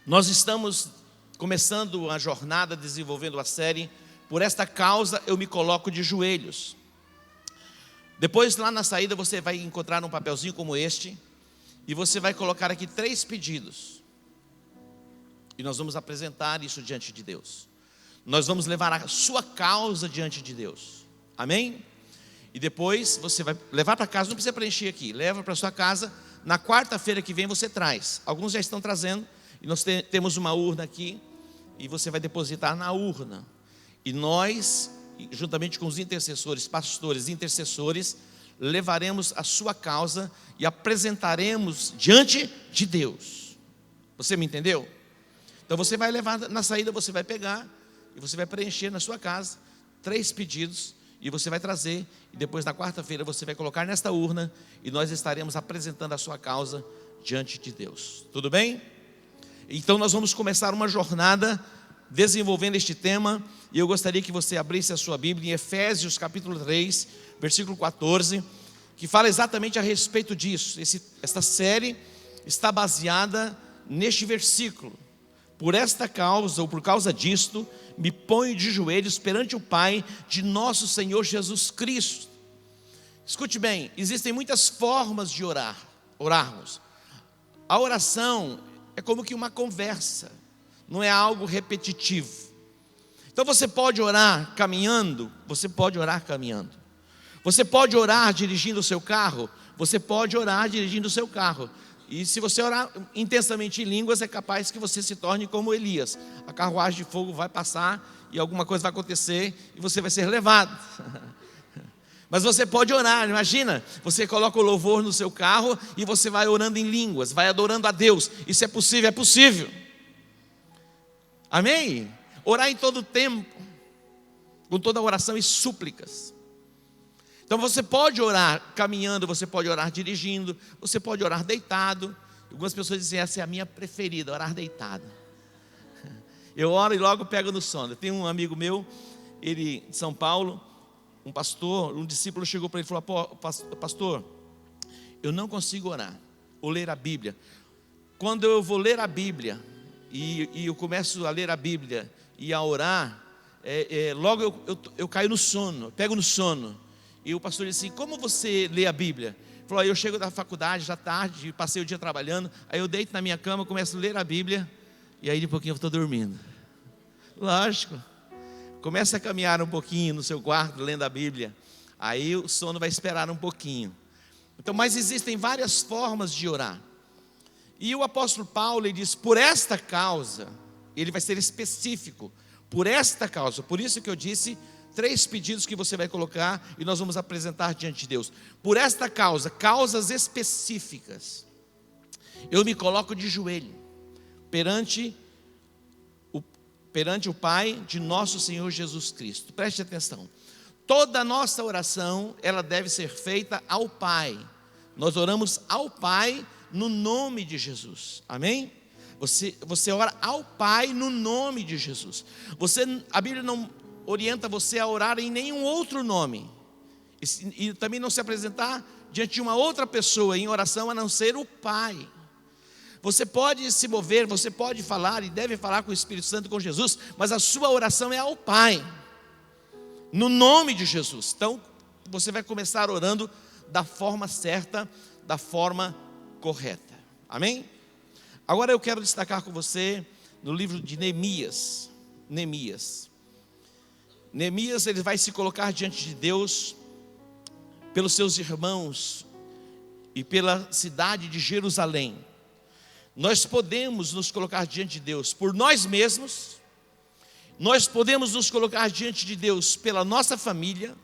Nós estamos começando a jornada, desenvolvendo a série Por Esta Causa Eu Me Coloco de Joelhos. Depois, lá na saída, você vai encontrar um papelzinho como este, e você vai colocar aqui 3 pedidos. E nós vamos apresentar isso diante de Deus. Nós vamos levar a sua causa diante de Deus. Amém? E depois você vai levar para casa, não precisa preencher aqui, leva para sua casa. Na quarta-feira que vem você traz. Alguns já estão trazendo, e nós temos uma urna aqui, e você vai depositar na urna. E nós, juntamente com os intercessores, pastores e intercessores, levaremos a sua causa e apresentaremos diante de Deus. Você me entendeu? Então você vai levar, na saída você vai pegar e você vai preencher na sua casa 3 pedidos, e você vai trazer, e depois na quarta-feira você vai colocar nesta urna, e nós estaremos apresentando a sua causa diante de Deus. Tudo bem? Então nós vamos começar uma jornada desenvolvendo este tema, e eu gostaria que você abrisse a sua Bíblia em Efésios capítulo 3, versículo 14, que fala exatamente a respeito disso. Esta série está baseada neste versículo. Por esta causa, ou por causa disto, me ponho de joelhos perante o Pai de nosso Senhor Jesus Cristo. Escute bem, existem muitas formas de orarmos. A oração é como que uma conversa, não é algo repetitivo. Então você pode orar caminhando, você pode orar caminhando. Você pode orar dirigindo o seu carro, você pode orar dirigindo o seu carro. E se você orar intensamente em línguas, é capaz que você se torne como Elias. A carruagem de fogo vai passar e alguma coisa vai acontecer e você vai ser levado. Mas você pode orar, imagina, você coloca o louvor no seu carro e você vai orando em línguas, vai adorando a Deus. Isso é possível, é possível. Amém? Orar em todo tempo, com toda oração e súplicas. Então você pode orar caminhando, você pode orar dirigindo, você pode orar deitado. Algumas pessoas dizem, essa é a minha preferida, orar deitado. Eu oro e logo pego no sono. Eu tenho um amigo meu, ele de São Paulo, um pastor, um discípulo chegou para ele e falou, pastor, eu não consigo orar ou ler a Bíblia. Quando eu vou ler a Bíblia e eu começo a ler a Bíblia e a orar, logo eu caio no sono, pego no sono. E o pastor disse assim, como você lê a Bíblia? Ele falou, eu chego da faculdade já tarde, passei o dia trabalhando, aí eu deito na minha cama, começo a ler a Bíblia, e aí de pouquinho eu estou dormindo. Lógico, começa a caminhar um pouquinho no seu quarto, lendo a Bíblia, aí o sono vai esperar um pouquinho. Então, mas existem várias formas de orar. E o apóstolo Paulo, ele diz, por esta causa, ele vai ser específico, por esta causa, por isso que eu disse, 3 pedidos que você vai colocar e nós vamos apresentar diante de Deus. Por esta causa, causas específicas, eu me coloco de joelho perante o Pai de nosso Senhor Jesus Cristo. Preste atenção. Toda a nossa oração, ela deve ser feita ao Pai. Nós oramos ao Pai no nome de Jesus. Amém? Você ora ao Pai no nome de Jesus. A Bíblia não orienta você a orar em nenhum outro nome, e também não se apresentar diante de uma outra pessoa em oração a não ser o Pai. Você pode se mover, você pode falar e deve falar com o Espírito Santo, com Jesus, mas a sua oração é ao Pai, no nome de Jesus. Então você vai começar orando da forma certa, da forma correta. Amém? Agora eu quero destacar com você no livro de Neemias, ele vai se colocar diante de Deus, pelos seus irmãos e pela cidade de Jerusalém. Nós podemos nos colocar diante de Deus por nós mesmos, nós podemos nos colocar diante de Deus pela nossa família,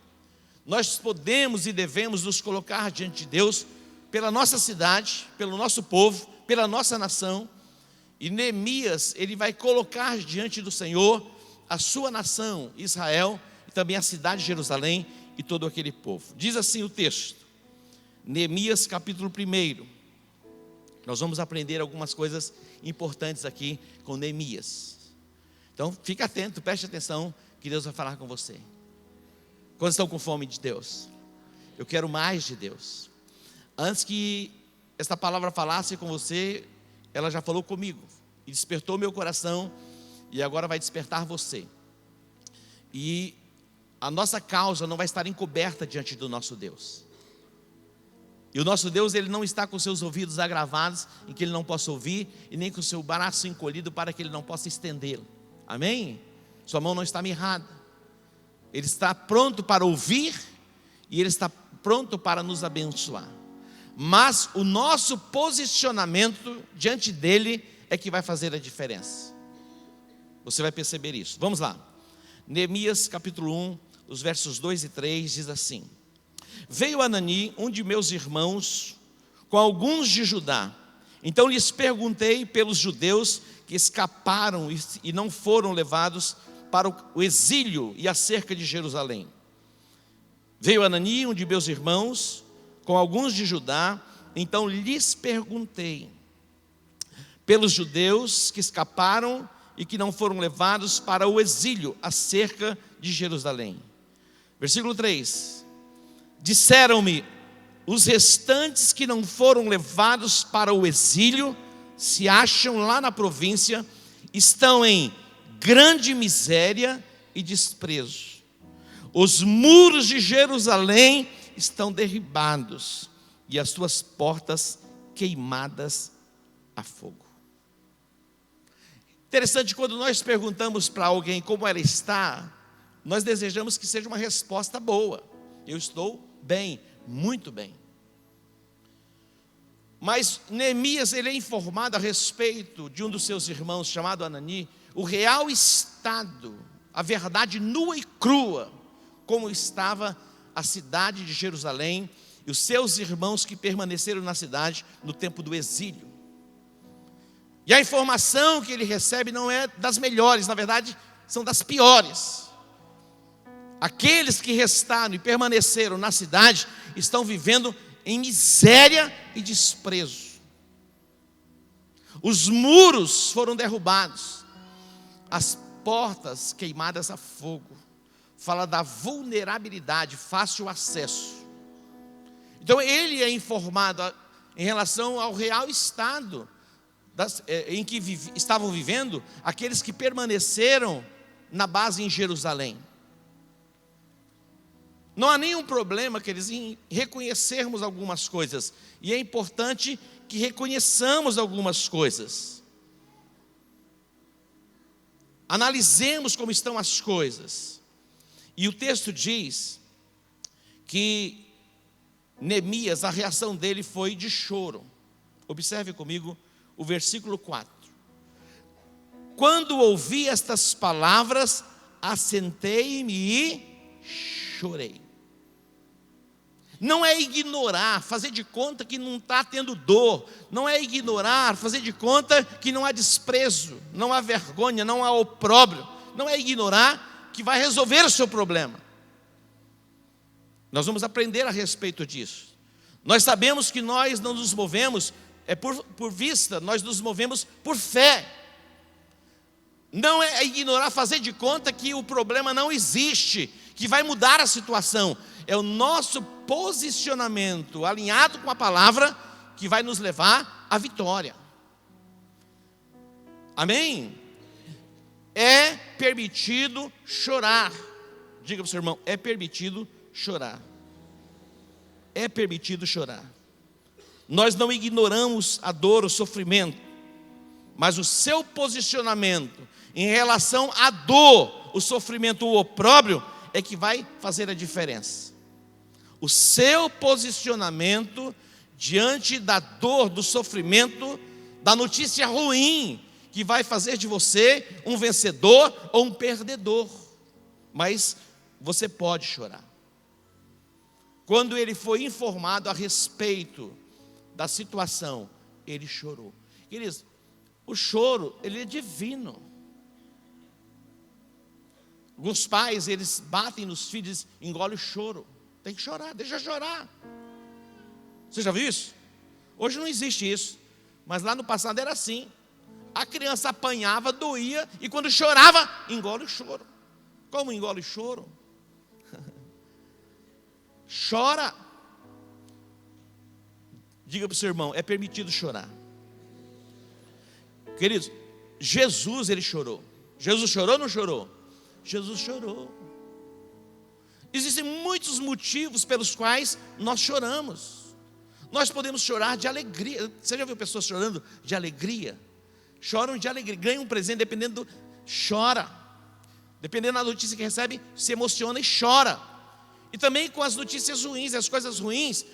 nós podemos e devemos nos colocar diante de Deus pela nossa cidade, pelo nosso povo, pela nossa nação. E Neemias, ele vai colocar diante do Senhor a sua nação, Israel, e também a cidade de Jerusalém e todo aquele povo. Diz assim o texto, Neemias capítulo 1. Nós vamos aprender algumas coisas importantes aqui com Neemias. Então fica atento, preste atenção, que Deus vai falar com você. Quando estão com fome de Deus? Eu quero mais de Deus. Antes que esta palavra falasse com você, ela já falou comigo. e despertou meu coração, e agora vai despertar você. E a nossa causa não vai estar encoberta diante do nosso Deus. E o nosso Deus, Ele não está com seus ouvidos agravados, em que Ele não possa ouvir, e nem com o seu braço encolhido para que Ele não possa estendê-lo. Amém? Sua mão não está mirrada. Ele está pronto para ouvir, e Ele está pronto para nos abençoar. Mas o nosso posicionamento diante dEle é que vai fazer a diferença. Você vai perceber isso. Vamos lá. Neemias capítulo 1, os versos 2 e 3 diz assim: Veio Anani, um de meus irmãos, com alguns de Judá. Então lhes perguntei pelos judeus que escaparam e não foram levados para o exílio e acerca de Jerusalém. Veio Anani, um de meus irmãos, com alguns de Judá. Então lhes perguntei pelos judeus que escaparam e que não foram levados para o exílio acerca de Jerusalém. Versículo 3: Disseram-me, os restantes que não foram levados para o exílio se acham lá na província, estão em grande miséria e desprezo. Os muros de Jerusalém estão derribados e as suas portas queimadas a fogo. Interessante, quando nós perguntamos para alguém como ela está, nós desejamos que seja uma resposta boa. Eu estou bem, muito bem. Mas Neemias, ele é informado a respeito de um dos seus irmãos, chamado Anani, o real estado, a verdade nua e crua, como estava a cidade de Jerusalém e os seus irmãos que permaneceram na cidade no tempo do exílio. E a informação que ele recebe não é das melhores, na verdade, são das piores. Aqueles que restaram e permaneceram na cidade estão vivendo em miséria e desprezo. Os muros foram derrubados, as portas queimadas a fogo. Fala da vulnerabilidade, fácil acesso. Então ele é informado em relação ao real estado em que estavam vivendo aqueles que permaneceram na base em Jerusalém. Não há nenhum problema, queridos, em reconhecermos algumas coisas. E é importante que reconheçamos algumas coisas. Analisemos como estão as coisas. E o texto diz que Neemias, a reação dele foi de choro. Observe comigo o versículo 4. Quando ouvi estas palavras, assentei-me e chorei. Não é ignorar, fazer de conta que não está tendo dor. Não é ignorar, fazer de conta que não há desprezo, não há vergonha, não há opróbrio. Não é ignorar que vai resolver o seu problema. Nós vamos aprender a respeito disso. Nós sabemos que nós não nos movemos por vista, nós nos movemos por fé. Não é ignorar, fazer de conta que o problema não existe, que vai mudar a situação. É o nosso posicionamento alinhado com a palavra que vai nos levar à vitória. Amém? É permitido chorar. Diga para o seu irmão, é permitido chorar. É permitido chorar. Nós não ignoramos a dor, o sofrimento, mas o seu posicionamento em relação à dor, o sofrimento, o opróbrio, é que vai fazer a diferença. O seu posicionamento diante da dor, do sofrimento, da notícia ruim, que vai fazer de você um vencedor ou um perdedor. Mas você pode chorar. Quando ele foi informado a respeito da situação, ele chorou. Queridos, o choro, ele é divino. Alguns pais, eles batem nos filhos, engolem o choro. Tem que chorar, deixa chorar. Você já viu isso? Hoje não existe isso, mas lá no passado era assim. A criança apanhava, doía, e quando chorava, engole o choro. Como engole o choro? Chora. Diga para o seu irmão, é permitido chorar. Queridos, Jesus, ele chorou. Jesus chorou ou não chorou? Jesus chorou. Existem muitos motivos pelos quais nós choramos. Nós podemos chorar de alegria. Você já viu pessoas chorando de alegria? Choram de alegria, ganham um presente, dependendo chora. Dependendo da notícia que recebe, se emociona e chora. E também com as notícias ruins, as coisas ruins,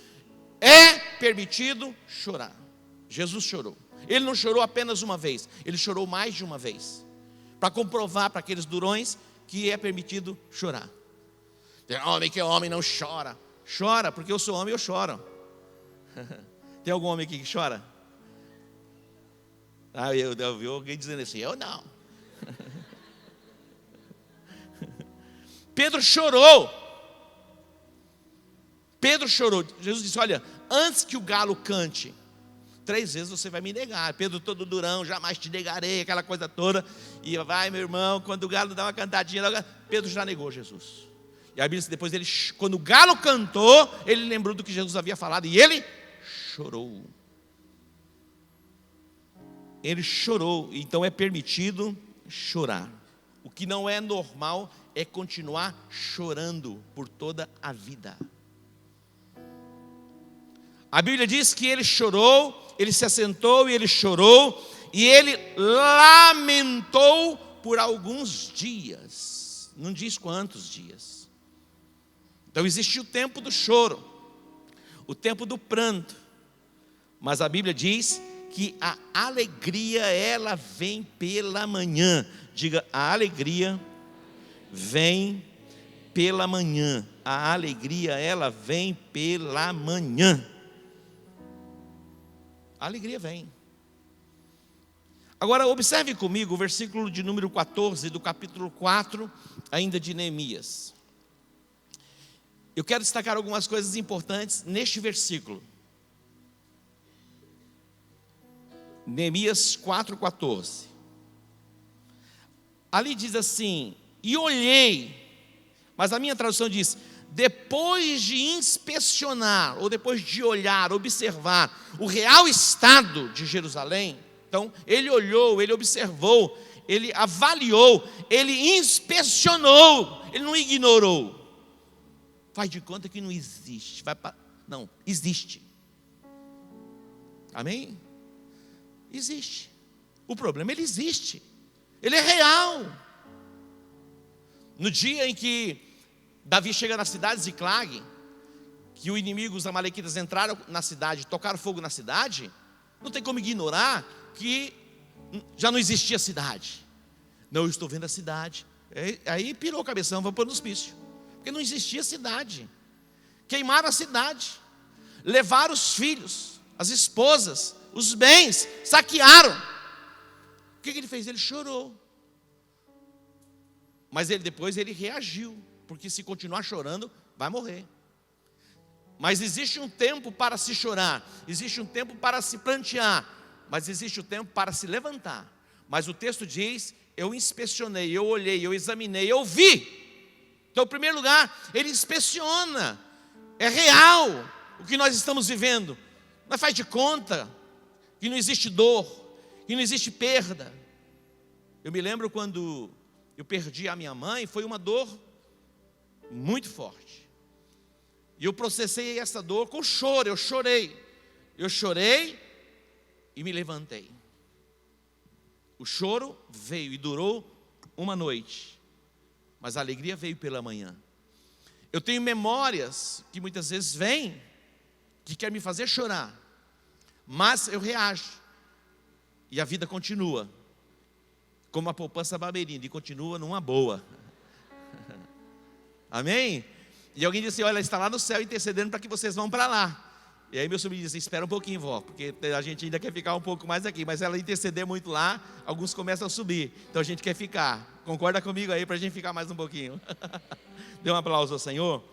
é permitido chorar. Jesus chorou. Ele não chorou apenas uma vez, ele chorou mais de uma vez, para comprovar para aqueles durões que é permitido chorar. Tem homem que é homem, não chora. Chora, porque eu sou homem e eu choro. Tem algum homem aqui que chora? Eu vi alguém dizendo assim, eu não. Pedro chorou. Pedro chorou. Jesus disse, olha, antes que o galo cante, 3 vezes você vai me negar. Pedro todo durão, jamais te negarei, aquela coisa toda. E vai, meu irmão, quando o galo dá uma cantadinha, Pedro já negou Jesus. E a Bíblia diz, depois ele, quando o galo cantou, ele lembrou do que Jesus havia falado e ele chorou. Ele chorou, então é permitido chorar. O que não é normal é continuar chorando por toda a vida. A Bíblia diz que ele chorou, ele se assentou e ele chorou, e ele lamentou por alguns dias. Não diz quantos dias. Então existe o tempo do choro, o tempo do pranto, mas a Bíblia diz que a alegria ela vem pela manhã. Diga, a alegria vem pela manhã. A alegria ela vem pela manhã. A alegria vem. Agora observe comigo o versículo de número 14 do capítulo 4, ainda de Neemias. Eu quero destacar algumas coisas importantes neste versículo. Neemias 4,14. Ali diz assim, e olhei, mas a minha tradução diz, depois de inspecionar, ou depois de olhar, observar o real estado de Jerusalém. Então, ele olhou, ele observou, ele avaliou, ele inspecionou, ele não ignorou. Faz de conta que não existe. Não, existe. Amém? Existe. O problema, ele existe. Ele é real. No dia em que Davi chega na cidade de Ziclag, que o inimigo, os amalequitas, entraram na cidade, tocaram fogo na cidade, não tem como ignorar que já não existia cidade. Não, eu estou vendo a cidade. Aí pirou o cabeção, vamos pôr no hospício. Porque não existia cidade. Queimaram a cidade, levaram os filhos, as esposas, os bens, saquearam. O que ele fez? Ele chorou. Mas depois ele reagiu, porque se continuar chorando, vai morrer. Mas existe um tempo para se chorar, existe um tempo para se prantear, mas existe o tempo para se levantar. Mas o texto diz, eu inspecionei, eu olhei, eu examinei, eu vi. Então, em primeiro lugar, ele inspeciona. É real o que nós estamos vivendo. Não faz de conta que não existe dor, que não existe perda. Eu me lembro quando eu perdi a minha mãe, foi uma dor muito forte. E eu processei essa dor com choro, eu chorei e me levantei. O choro veio e durou uma noite, mas a alegria veio pela manhã. Eu tenho memórias que muitas vezes vêm, que quer me fazer chorar, mas eu reajo, e a vida continua, como a poupança Bamerina, e continua numa boa. Amém? E alguém disse, olha, ela está lá no céu intercedendo para que vocês vão para lá. E aí meu sobrinho disse, espera um pouquinho, vó, porque a gente ainda quer ficar um pouco mais aqui. Mas ela interceder muito lá, alguns começam a subir. Então a gente quer ficar. Concorda comigo aí para a gente ficar mais um pouquinho? Dê um aplauso ao Senhor.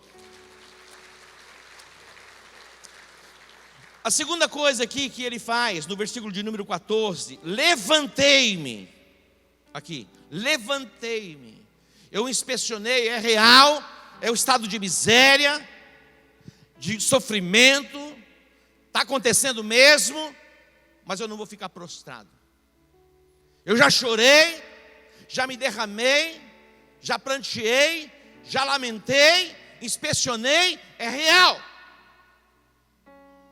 A segunda coisa aqui que ele faz, no versículo de número 14, levantei-me. Aqui, levantei-me. Eu inspecionei, é real, é o estado de miséria, de sofrimento, está acontecendo mesmo, mas eu não vou ficar prostrado. Eu já chorei, já me derramei, já pranteei, já lamentei, inspecionei, é real.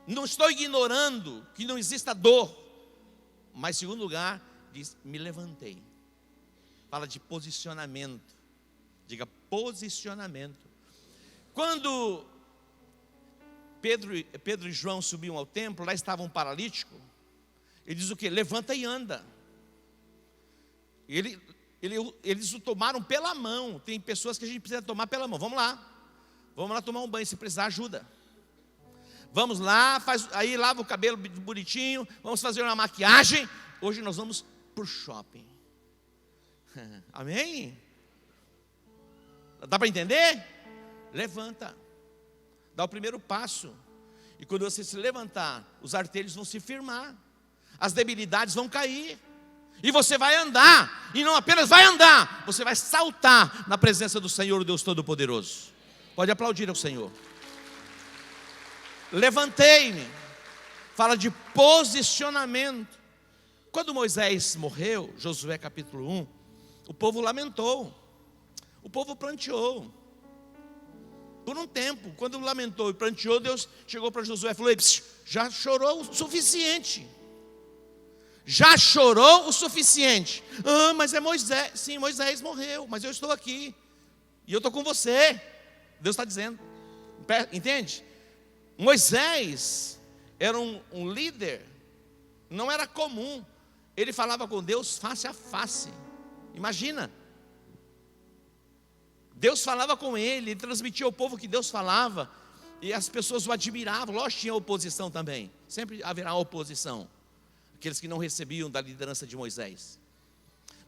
Não estou ignorando que não exista dor. Mas, em segundo lugar, diz, me levantei. Fala de posicionamento. Diga, posicionamento. Quando Pedro e João subiam ao templo, lá estava um paralítico. Ele diz o quê? Levanta e anda. Eles o tomaram pela mão. Tem pessoas que a gente precisa tomar pela mão. Vamos lá tomar um banho, se precisar ajuda. Vamos lá, aí lava o cabelo bonitinho, vamos fazer uma maquiagem. Hoje nós vamos para o shopping. Amém? Dá para entender? Levanta, dá o primeiro passo. E quando você se levantar, os artelhos vão se firmar, as debilidades vão cair, e você vai andar. E não apenas vai andar, você vai saltar na presença do Senhor, o Deus Todo-Poderoso. Pode aplaudir ao Senhor. Levantei-me. Fala de posicionamento. Quando Moisés morreu, Josué capítulo 1, o povo lamentou, o povo pranteou. Por um tempo, quando lamentou e pranteou, Deus chegou para Josué e falou: já chorou o suficiente. Já chorou o suficiente. Mas é Moisés. Sim, Moisés morreu, mas eu estou aqui. E eu estou com você. Deus está dizendo. Entende? Moisés era um líder. Não era comum. Ele falava com Deus face a face. Imagina. Deus falava com ele transmitia ao povo que Deus falava. E as pessoas o admiravam. Lógico, tinha oposição também. Sempre haverá oposição. Aqueles que não recebiam da liderança de Moisés.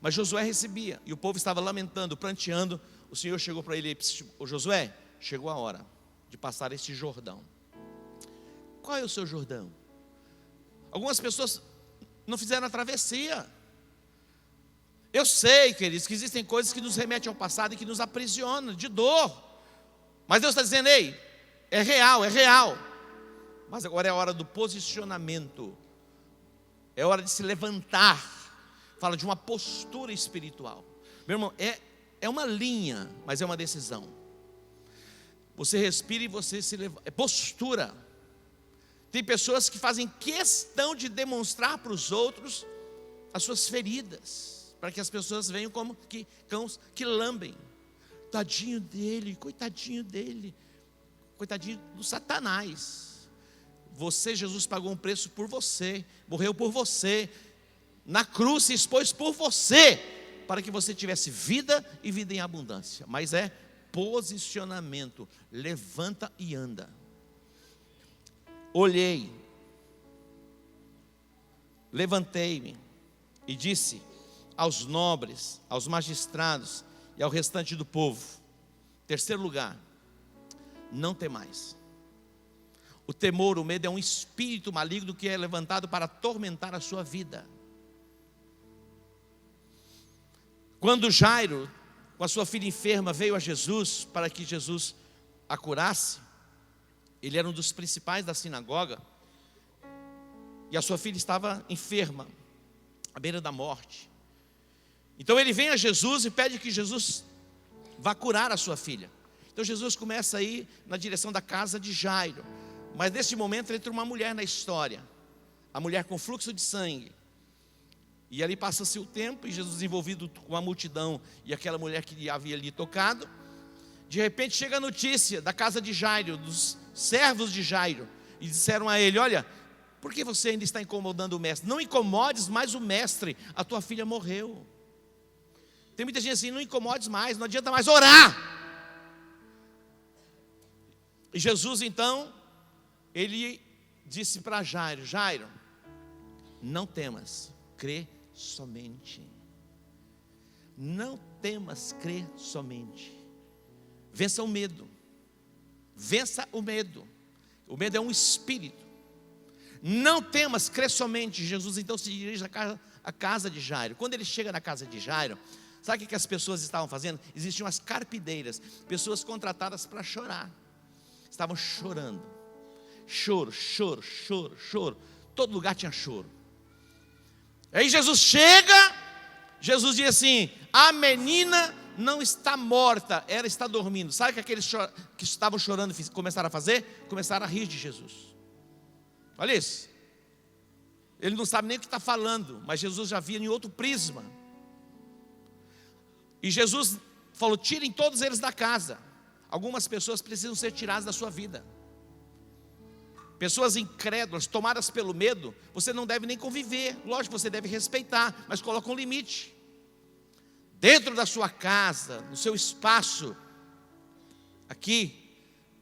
Mas Josué recebia. E o povo estava lamentando, pranteando. O Senhor chegou para ele e disse: ô Josué, chegou a hora de passar este Jordão. Qual é o seu Jordão? Algumas pessoas não fizeram a travessia. Eu sei, queridos, que existem coisas que nos remetem ao passado e que nos aprisionam de dor. Mas Deus está dizendo: ei, é real, é real. Mas agora é a hora do posicionamento. É hora de se levantar. Fala de uma postura espiritual. Meu irmão, é uma linha, mas é uma decisão. Você respira e você se levanta. É postura. Tem pessoas que fazem questão de demonstrar para os outros as suas feridas, para que as pessoas venham como que cães que lambem. Tadinho dele, coitadinho dele, coitadinho do Satanás. Você, Jesus pagou um preço por você, morreu por você, na cruz se expôs por você, para que você tivesse vida e vida em abundância. Mas é posicionamento. Levanta e anda. Olhei, levantei-me e disse aos nobres, aos magistrados e ao restante do povo. Terceiro lugar, não temais. O temor, o medo é um espírito maligno que é levantado para atormentar a sua vida. Quando Jairo, com a sua filha enferma, veio a Jesus para que Jesus a curasse, ele era um dos principais da sinagoga, e a sua filha estava enferma, à beira da morte. Então ele vem a Jesus e pede que Jesus vá curar a sua filha. Então Jesus começa a ir na direção da casa de Jairo. Mas nesse momento entra uma mulher na história, a mulher com fluxo de sangue. E ali passa-se o tempo, e Jesus envolvido com a multidão e aquela mulher que havia ali tocado. De repente chega a notícia da casa de Jairo, dos servos de Jairo, e disseram a ele: olha, por que você ainda está incomodando o mestre? Não incomodes mais o mestre, a tua filha morreu. Tem muita gente assim: não incomodes mais, não adianta mais orar. E Jesus então, ele disse para Jairo: Jairo, não temas, crê somente. Não temas, crê somente. Vença o medo. Vença o medo. O medo é um espírito. Não temas, crê somente. Jesus então se dirige à casa de Jairo. Quando ele chega na casa de Jairo, sabe o que as pessoas estavam fazendo? Existiam as carpideiras, pessoas contratadas para chorar. Estavam chorando. Choro, choro. Todo lugar tinha choro. Aí Jesus chega Jesus diz assim: a menina não está morta, ela está dormindo. Sabe o que aqueles que estavam chorando começaram a fazer? Começaram a rir de Jesus. Olha isso. Ele não sabe nem o que está falando, mas Jesus já via em outro prisma. E Jesus falou: tirem todos eles da casa. Algumas pessoas precisam ser tiradas da sua vida. Pessoas incrédulas, tomadas pelo medo, você não deve nem conviver. Lógico, você deve respeitar, mas coloca um limite. Dentro da sua casa, no seu espaço, aqui,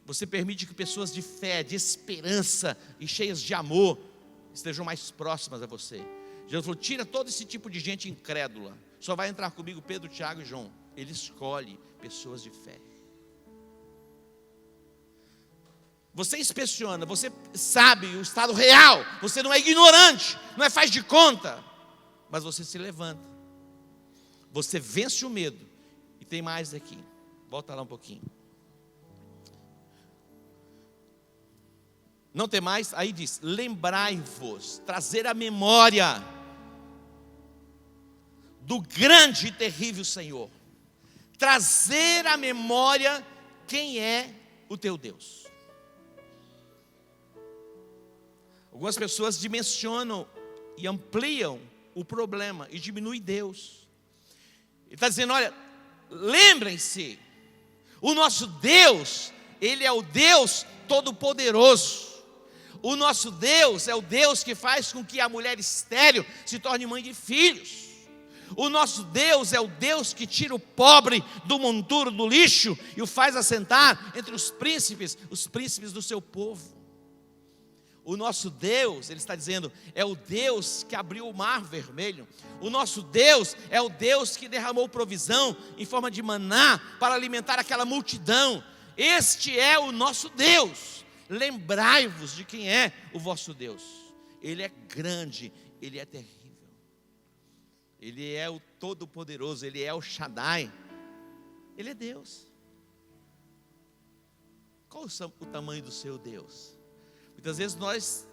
você permite que pessoas de fé, de esperança e cheias de amor estejam mais próximas a você. Jesus falou: tira todo esse tipo de gente incrédula. Só vai entrar comigo Pedro, Tiago e João. Ele escolhe pessoas de fé. Você inspeciona, você sabe o estado real. Você não é ignorante, não é faz de conta, mas você se levanta. Você vence o medo. E tem mais aqui. Volta lá um pouquinho. Não tem mais? Aí diz: lembrai-vos, trazer a memória do grande e terrível Senhor. Trazer à memória quem é o teu Deus. Algumas pessoas dimensionam e ampliam o problema e diminuem Deus. Ele está dizendo: olha, lembrem-se, o nosso Deus, Ele é o Deus Todo-Poderoso. O nosso Deus é o Deus que faz com que a mulher estéril se torne mãe de filhos. O nosso Deus é o Deus que tira o pobre do monturo do lixo e o faz assentar entre os príncipes do seu povo. O nosso Deus, ele está dizendo, é o Deus que abriu o mar vermelho. O nosso Deus é o Deus que derramou provisão em forma de maná para alimentar aquela multidão. Este é o nosso Deus. Lembrai-vos de quem é o vosso Deus. Ele é grande, Ele é terrível. Ele é o Todo-Poderoso, Ele é o Shaddai. Ele é Deus. Qual o tamanho do seu Deus? Muitas vezes nós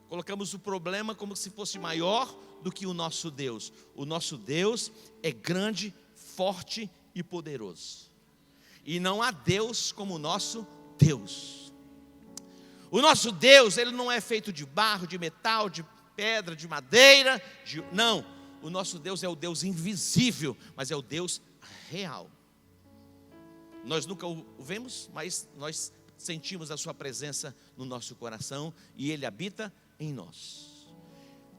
colocamos o problema como se fosse maior do que o nosso Deus. O nosso Deus é grande, forte e poderoso. E não há Deus como o nosso Deus. O nosso Deus, ele não é feito de barro, de metal, de pedra, de madeira. Não, o nosso Deus é o Deus invisível, mas é o Deus real. Nós nunca o vemos, mas nós sentimos a sua presença no nosso coração e Ele habita em nós.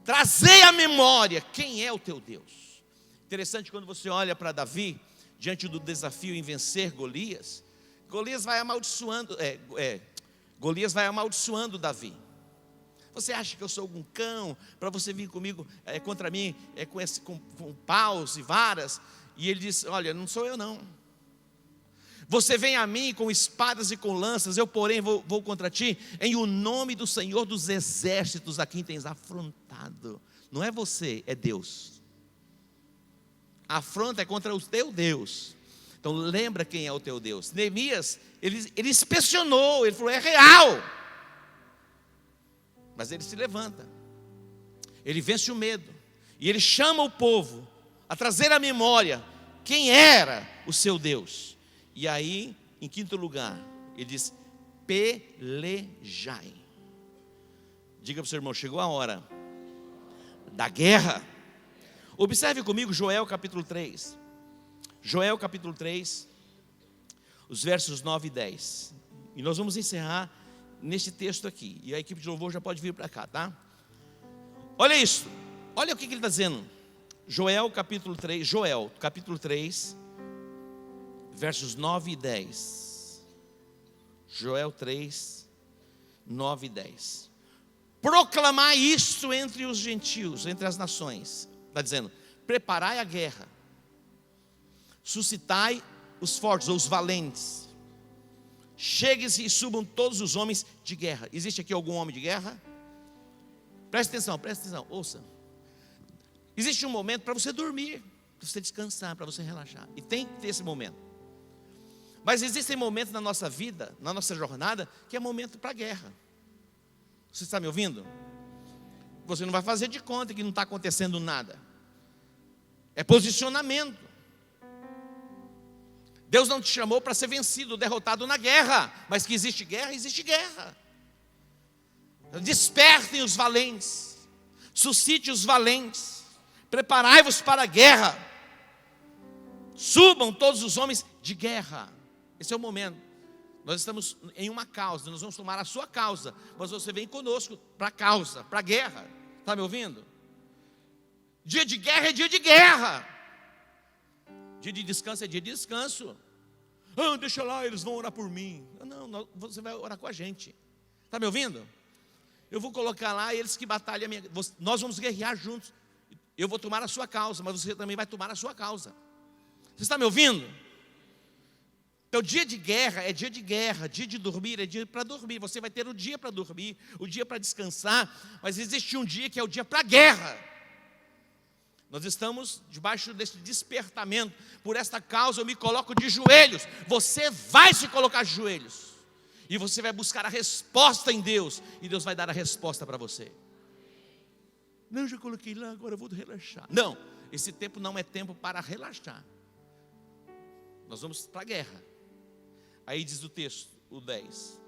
Trazei à memória quem é o teu Deus. Interessante quando você olha para Davi, diante do desafio em vencer Golias. Golias vai amaldiçoando Davi. Você acha que eu sou algum cão para você vir comigo contra mim com paus e varas? E ele diz: olha, não sou eu não. Você vem a mim com espadas e com lanças, eu porém vou contra ti em o nome do Senhor dos exércitos, a quem tens afrontado. Não é você, é Deus. A afronta é contra o teu Deus. Então lembra quem é o teu Deus. Neemias, ele inspecionou, ele falou: é real. Mas ele se levanta, ele vence o medo, e ele chama o povo a trazer à memória quem era o seu Deus. E aí, em quinto lugar, ele diz: pelejai. Diga para o seu irmão: chegou a hora da guerra. Observe comigo Joel capítulo 3. Joel capítulo 3, os versos 9 e 10. E nós vamos encerrar nesse texto aqui. E a equipe de louvor já pode vir para cá, tá? Olha isso. Olha o que ele está dizendo. Joel capítulo 3, versos 9 e 10. Joel 3, 9 e 10. Proclamai isto entre os gentios, entre as nações. Está dizendo: preparai a guerra, suscitai os fortes ou os valentes, cheguem-se e subam todos os homens de guerra. Existe aqui algum homem de guerra? Preste atenção, ouça. Existe um momento para você dormir, para você descansar, para você relaxar. E tem que ter esse momento. Mas existem momentos na nossa vida, na nossa jornada, que é momento para a guerra. Você está me ouvindo? Você não vai fazer de conta que não está acontecendo nada. É posicionamento. Deus não te chamou para ser vencido, derrotado na guerra. Mas que existe guerra, existe guerra. Despertem os valentes. Suscite os valentes. Preparai-vos para a guerra. Subam todos os homens de guerra. Esse é o momento. Nós estamos em uma causa, nós vamos tomar a sua causa. Mas você vem conosco para a causa, para a guerra. Está me ouvindo? Dia de guerra é dia de guerra. Dia de descanso é dia de descanso. Ah, deixa lá, eles vão orar por mim. Não, você vai orar com a gente. Está me ouvindo? Eu vou colocar lá eles que batalham. Nós vamos guerrear juntos. Eu vou tomar a sua causa, mas você também vai tomar a sua causa. Você está me ouvindo? Então, dia de guerra é dia de guerra, dia de dormir é dia para dormir. Você vai ter o dia para dormir, o dia para descansar, mas existe um dia que é o dia para a guerra. Nós estamos debaixo desse despertamento. Por esta causa eu me coloco de joelhos. Você vai se colocar de joelhos. E você vai buscar a resposta em Deus. E Deus vai dar a resposta para você. Não, eu já coloquei lá, agora eu vou relaxar. Não, esse tempo não é tempo para relaxar. Nós vamos para a guerra. Aí diz o texto, o 10.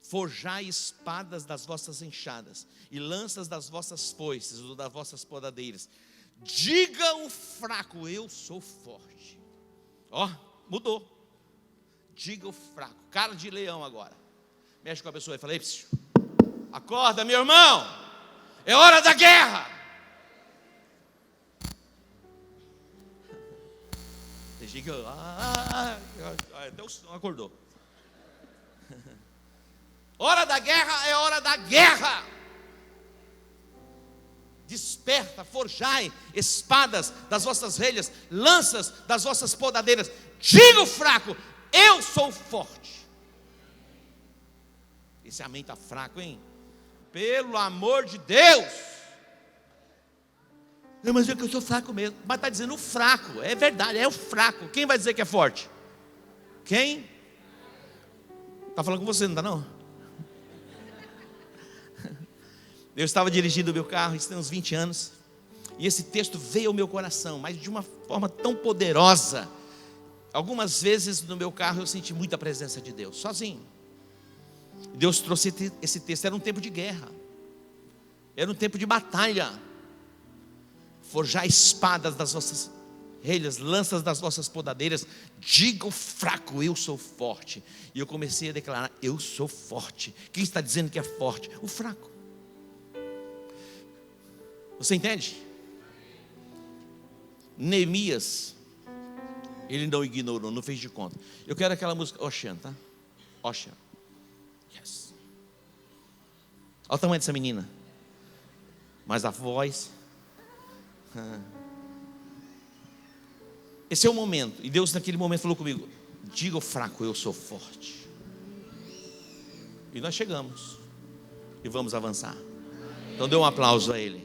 Forjai espadas das vossas enxadas e lanças das vossas foices ou das vossas podadeiras. Diga o fraco, eu sou forte. Ó, mudou. Diga o fraco, cara de leão agora. Mexe com a pessoa e fala: acorda, meu irmão, é hora da guerra. Diga, até o som acordou. Hora da guerra é hora da guerra. Desperta, forjai espadas das vossas relhas, lanças das vossas podadeiras. Diga o fraco, eu sou forte. Esse amém está fraco, hein? Pelo amor de Deus. Não, mas é que eu sou fraco mesmo. Mas está dizendo o fraco, é verdade, é o fraco. Quem vai dizer que é forte? Quem? Está falando com você, não está não? Eu estava dirigindo o meu carro, isso tem uns 20 anos, e esse texto veio ao meu coração, mas de uma forma tão poderosa. Algumas vezes no meu carro eu senti muita presença de Deus, sozinho. Deus trouxe esse texto, era um tempo de guerra, era um tempo de batalha. Forjar espadas das vossas relhas, lanças das vossas podadeiras. Diga o fraco, eu sou forte. E eu comecei a declarar: eu sou forte. Quem está dizendo que é forte? O fraco. Você entende? Neemias, ele não ignorou, não fez de conta. Eu quero aquela música Ocean, tá? Ocean. Yes. Olha o tamanho dessa menina. Mas a voz. Esse é o momento. E Deus naquele momento falou comigo: diga o fraco, eu sou forte. E nós chegamos. E vamos avançar. Então dê um aplauso a Ele.